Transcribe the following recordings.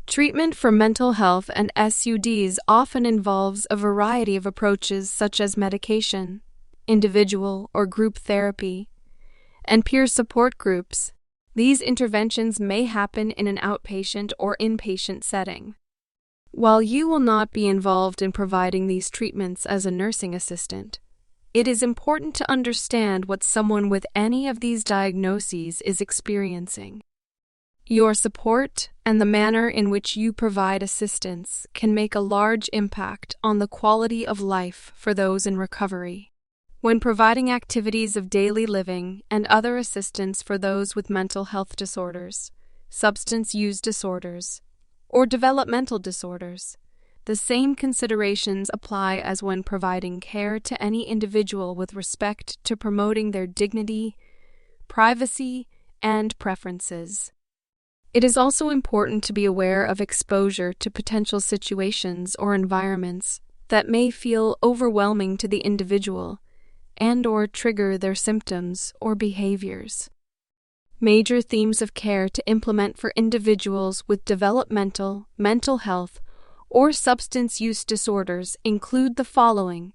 Treatment for mental health and SUDs often involves a variety of approaches such as medication, individual or group therapy, and peer support groups. These interventions may happen in an outpatient or inpatient setting. While you will not be involved in providing these treatments as a nursing assistant, it is important to understand what someone with any of these diagnoses is experiencing. Your support and the manner in which you provide assistance can make a large impact on the quality of life for those in recovery. When providing activities of daily living and other assistance for those with mental health disorders, substance use disorders, or developmental disorders, the same considerations apply as when providing care to any individual with respect to promoting their dignity, privacy, and preferences. It is also important to be aware of exposure to potential situations or environments that may feel overwhelming to the individual and/or trigger their symptoms or behaviors. Major themes of care to implement for individuals with developmental, mental health, or substance use disorders include the following: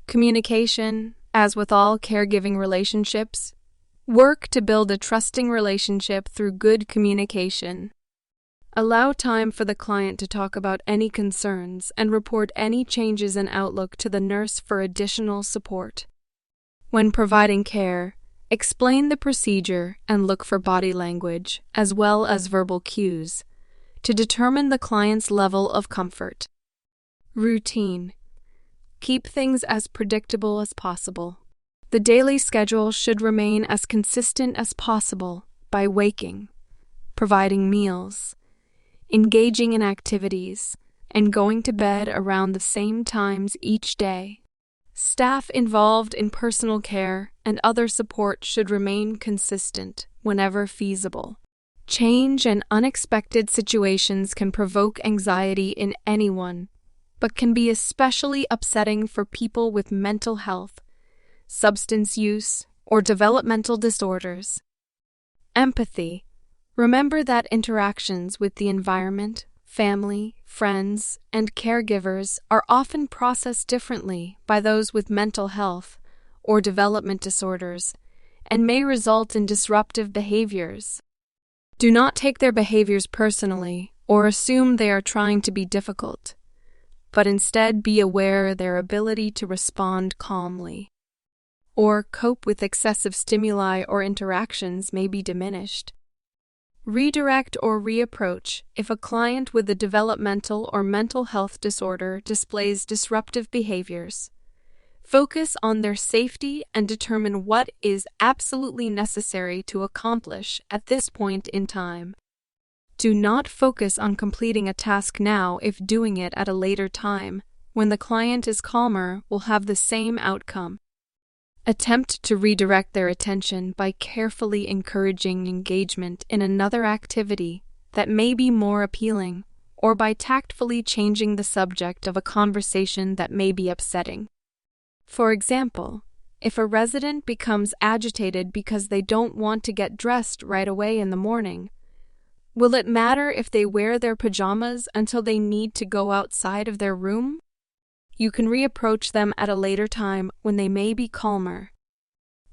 communication, as with all caregiving relationships. Work to build a trusting relationship through good communication. Allow time for the client to talk about any concerns and report any changes in outlook to the nurse for additional support. When providing care, explain the procedure and look for body language, as well as verbal cues, to determine the client's level of comfort. Routine. Keep things as predictable as possible. The daily schedule should remain as consistent as possible by waking, providing meals, engaging in activities, and going to bed around the same times each day. Staff involved in personal care and other support should remain consistent whenever feasible. Change and unexpected situations can provoke anxiety in anyone, but can be especially upsetting for people with mental health, substance use, or developmental disorders. Empathy. Remember that interactions with the environment, family, friends, and caregivers are often processed differently by those with mental health or development disorders and may result in disruptive behaviors. Do not take their behaviors personally or assume they are trying to be difficult, but instead be aware of their ability to respond calmly or cope with excessive stimuli or interactions may be diminished. Redirect or reapproach if a client with a developmental or mental health disorder displays disruptive behaviors. Focus on their safety and determine what is absolutely necessary to accomplish at this point in time. Do not focus on completing a task now if doing it at a later time, when the client is calmer, will have the same outcome. Attempt to redirect their attention by carefully encouraging engagement in another activity that may be more appealing, or by tactfully changing the subject of a conversation that may be upsetting. For example, if a resident becomes agitated because they don't want to get dressed right away in the morning, will it matter if they wear their pajamas until they need to go outside of their room? You can reapproach them at a later time when they may be calmer.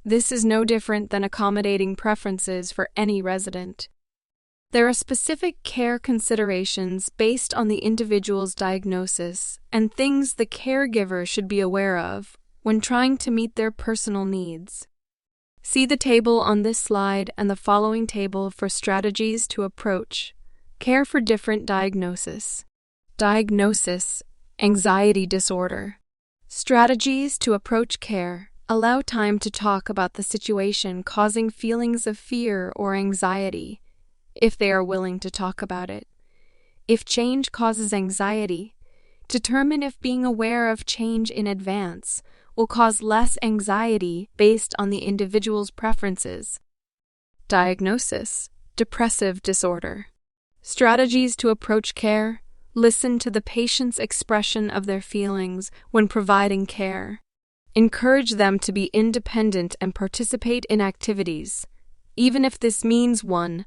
This is no different than accommodating preferences for any resident. There are specific care considerations based on the individual's diagnosis and things the caregiver should be aware of when trying to meet their personal needs. See the table on this slide and the following table for strategies to approach care for different diagnoses. Diagnosis: anxiety disorder. Strategies to approach care: allow time to talk about the situation causing feelings of fear or anxiety, if they are willing to talk about it. If change causes anxiety, determine if being aware of change in advance will cause less anxiety based on the individual's preferences. Diagnosis: depressive disorder. Strategies to approach care: listen to the patient's expression of their feelings when providing care. Encourage them to be independent and participate in activities, even if this means one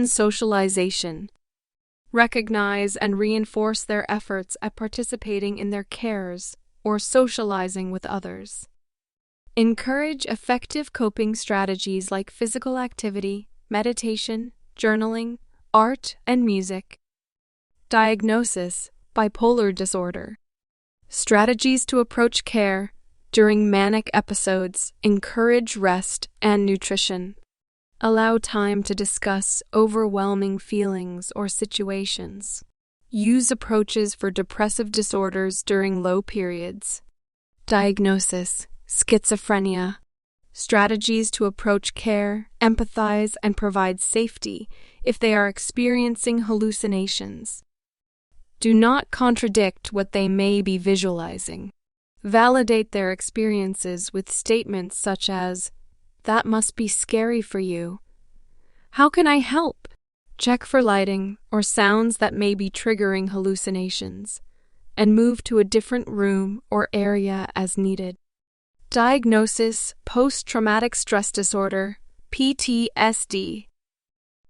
socialization. Recognize and reinforce their efforts at participating in their cares or socializing with others. Encourage effective coping strategies like physical activity, meditation, journaling, art, and music. Diagnosis: bipolar disorder. Strategies to approach care during manic episodes: encourage rest and nutrition. Allow time to discuss overwhelming feelings or situations. Use approaches for depressive disorders during low periods. Diagnosis: schizophrenia. Strategies to approach care, empathize, and provide safety if they are experiencing hallucinations. Do not contradict what they may be visualizing. Validate their experiences with statements such as, "That must be scary for you. How can I help?" Check for lighting or sounds that may be triggering hallucinations, and move to a different room or area as needed. Diagnosis: post-traumatic stress disorder, PTSD.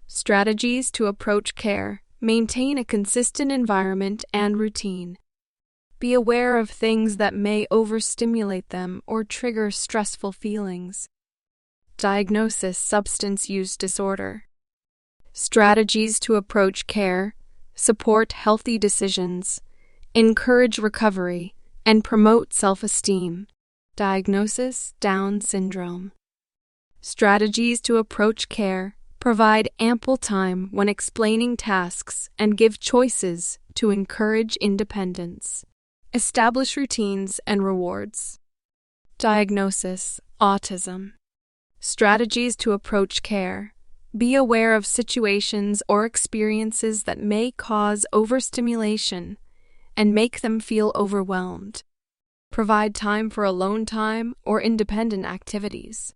Strategies to approach care: maintain a consistent environment and routine. Be aware of things that may overstimulate them or trigger stressful feelings. Diagnosis: substance use disorder. Strategies to approach care: support healthy decisions, encourage recovery, and promote self-esteem. Diagnosis: Down syndrome. Strategies to approach care: provide ample time when explaining tasks and give choices to encourage independence. Establish routines and rewards. Diagnosis: autism. Strategies to approach care: be aware of situations or experiences that may cause overstimulation and make them feel overwhelmed. Provide time for alone time or independent activities.